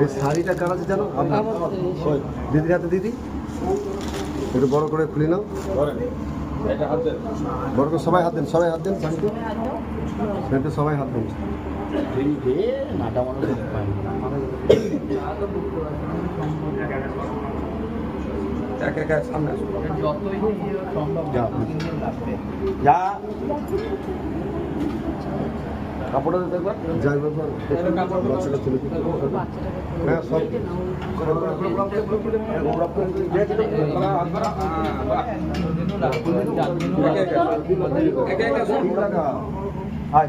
এই শাড়িটা কার আছে জানো? দিদির হাতে। দিদি একটু বড় করে খুলে নাও। বড় করে সবাই হাত দেন, সবাই হাত দেন। শাড়িতে সবাই হাত দেন। সামনে যা কাপড়টা দিতে একবার যাই বাচ্চাটা তুলে হ্যাঁ সব আর